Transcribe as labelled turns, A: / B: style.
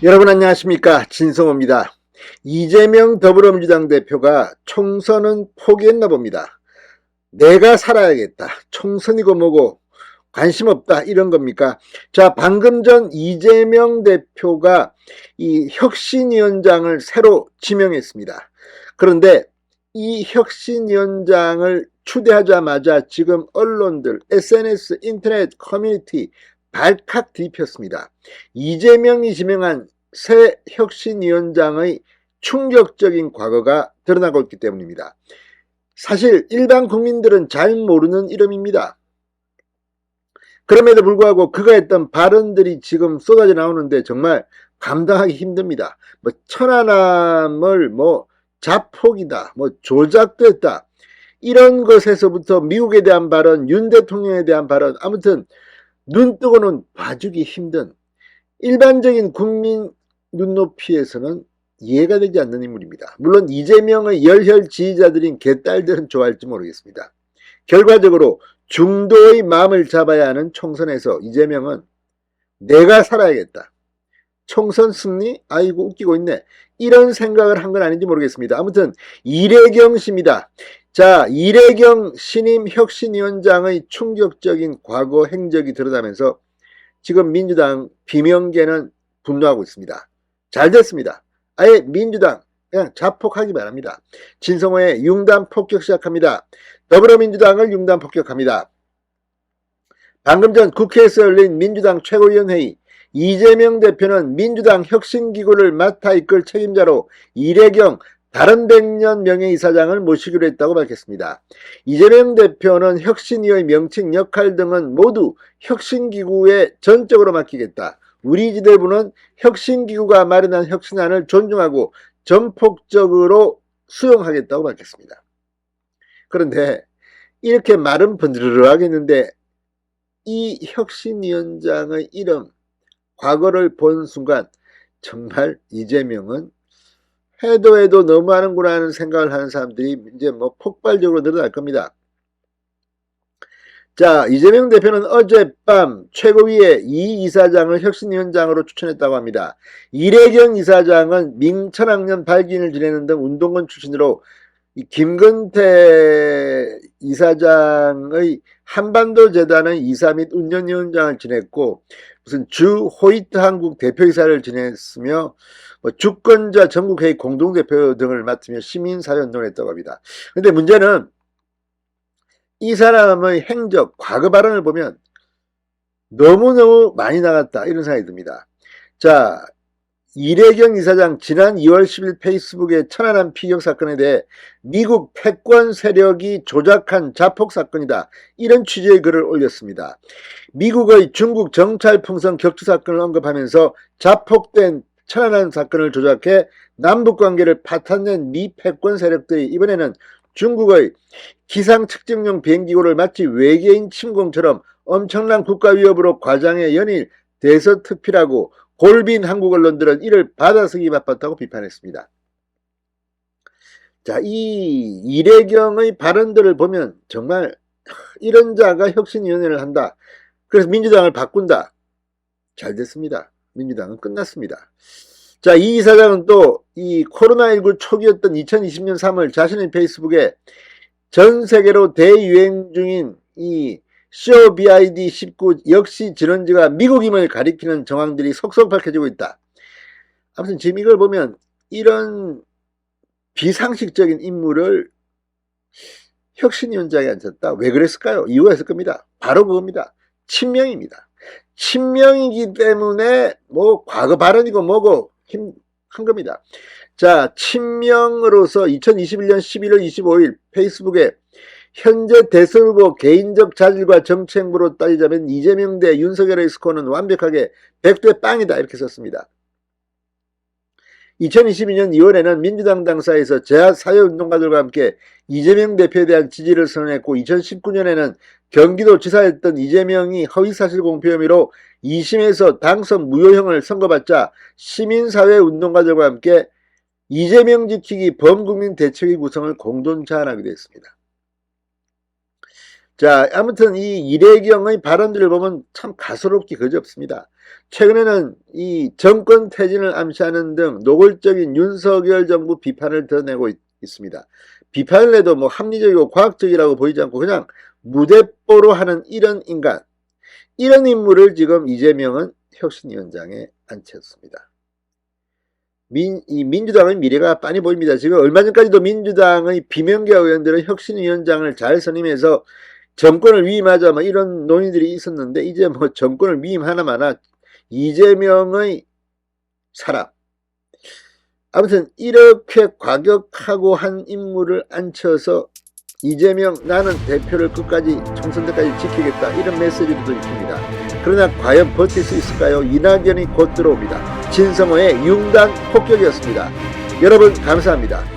A: 여러분 안녕하십니까, 진성호입니다. 이재명 더불어민주당 대표가 총선은 포기했나 봅니다. 내가 살아야겠다, 총선이고 뭐고 관심 없다, 이런 겁니까? 자, 방금 전 이재명 대표가 이 혁신위원장을 새로 지명했습니다. 그런데 이 혁신위원장을 추대하자마자 지금 언론들, SNS, 인터넷 커뮤니티 발칵 뒤집혔습니다. 이재명이 지명한 새 혁신위원장의 충격적인 과거가 드러나고 있기 때문입니다. 사실 일반 국민들은 잘 모르는 이름입니다. 그럼에도 불구하고 그가 했던 발언들이 지금 쏟아져 나오는데 정말 감당하기 힘듭니다. 천안함을 자폭이다, 조작됐다, 이런 것에서부터 미국에 대한 발언, 윤 대통령에 대한 발언, 아무튼 눈 뜨고는 봐주기 힘든, 일반적인 국민 눈높이에서는 이해가 되지 않는 인물입니다. 물론 이재명의 열혈 지지자들인 개딸들은 좋아할지 모르겠습니다. 결과적으로 중도의 마음을 잡아야 하는 총선에서 이재명은 내가 살아야겠다, 총선 승리? 아이고 웃기고 있네, 이런 생각을 한 건 아닌지 모르겠습니다. 아무튼 이래경 씨입니다. 자, 이래경 신임 혁신위원장의 충격적인 과거 행적이 드러나면서 지금 민주당 비명계는 분노하고 있습니다. 잘 됐습니다. 아예 민주당 그냥 자폭하기 바랍니다. 진성호의 융단 폭격 시작합니다. 더불어민주당을 융단 폭격합니다. 방금 전 국회에서 열린 민주당 최고위원회의, 이재명 대표는 민주당 혁신기구를 맡아 이끌 책임자로 이래경 다른 100년 명예이사장을 모시기로 했다고 밝혔습니다. 이재명 대표는 혁신위의 명칭, 역할 등은 모두 혁신기구에 전적으로 맡기겠다. 우리 지도부는 혁신기구가 마련한 혁신안을 존중하고 전폭적으로 수용하겠다고 밝혔습니다. 그런데 이렇게 말은 번드르르하겠는데 이 혁신위원장의 이름, 과거를 본 순간 정말 이재명은 해도 너무하는구나 하는 생각을 하는 사람들이 이제 폭발적으로 늘어날 겁니다. 자, 이재명 대표는 어젯밤 최고위에 이 이사장을 혁신위원장으로 추천했다고 합니다. 이래경 이사장은 민천학년 발기인을 지내는 등 운동권 출신으로 김근태 이사장의 한반도 재단의 이사 및 운영위원장을 지냈고, 무슨 주 호이트 한국 대표이사를 지냈으며 주권자 전국회의 공동대표 등을 맡으며 시민사회운동을 했다고 합니다. 근데 문제는 이 사람의 행적, 과거 발언을 보면 너무너무 많이 나갔다, 이런 생각이 듭니다. 자, 이래경 이사장 지난 2월 10일 페이스북에 천안함 피격 사건에 대해 미국 패권 세력이 조작한 자폭 사건이다, 이런 취지의 글을 올렸습니다. 미국의 중국 정찰 풍선 격추 사건을 언급하면서 자폭된 천안함 사건을 조작해 남북관계를 파탄낸 미 패권 세력들이 이번에는 중국의 기상 측정용 비행기구를 마치 외계인 침공처럼 엄청난 국가 위협으로 과장해 연일 대서특필하고 골빈 한국 언론들은 이를 받아쓰기 바빴다고 비판했습니다. 자, 이 이래경의 발언들을 보면 정말 이런 자가 혁신위원회를 한다, 그래서 민주당을 바꾼다, 잘 됐습니다. 민주당은 끝났습니다. 자, 이 이사장은 또 이 코로나19 초기였던 2020년 3월 자신의 페이스북에 전 세계로 대유행 중인 이 COVID-19 역시 진원지가 미국임을 가리키는 정황들이 속속 밝혀지고 있다. 아무튼 지금 이걸 보면 이런 비상식적인 인물을 혁신위원장에 앉혔다. 왜 그랬을까요? 이유가 있을 겁니다. 바로 그겁니다. 친명입니다. 친명이기 때문에 과거 발언이고 뭐고 한 겁니다. 자, 친명으로서 2021년 11월 25일 페이스북에 현재 대선 후보 개인적 자질과 정치 행보로 따지자면 이재명 대 윤석열의 스코어는 완벽하게 100대 빵이다, 이렇게 썼습니다. 2022년 2월에는 민주당 당사에서 재사회운동가들과 함께 이재명 대표에 대한 지지를 선언했고, 2019년에는 경기도지사였던 이재명이 허위사실 공표 혐의로 2심에서 당선 무효형을 선고받자 시민사회운동가들과 함께 이재명 지키기 범국민 대책위 구성을 공동 제안하기도 했습니다. 자, 아무튼 이 이례경의 발언들을 보면 참 가소롭기 그지없습니다. 최근에는 이 정권 퇴진을 암시하는 등 노골적인 윤석열 정부 비판을 드러내고 있습니다. 비판을 해도 뭐 합리적이고 과학적이라고 보이지 않고 그냥 무대뽀로 하는 이런 인간, 이런 인물을 지금 이재명은 혁신위원장에 앉혔습니다. 이 민주당의 미래가 빤히 보입니다. 지금 얼마 전까지도 민주당의 비명계 의원들은 혁신위원장을 잘 선임해서 정권을 위임하자 뭐 이런 논의들이 있었는데 이제 뭐 정권을 위임하나 마나 이재명의 사람, 아무튼 이렇게 과격하고 한 인물을 앉혀서 이재명 나는 대표를 끝까지 총선 때까지 지키겠다 이런 메시지도 들립니다. 그러나 과연 버틸 수 있을까요? 이낙연이 곧 들어옵니다. 진성호의 융단 폭격이었습니다. 여러분 감사합니다.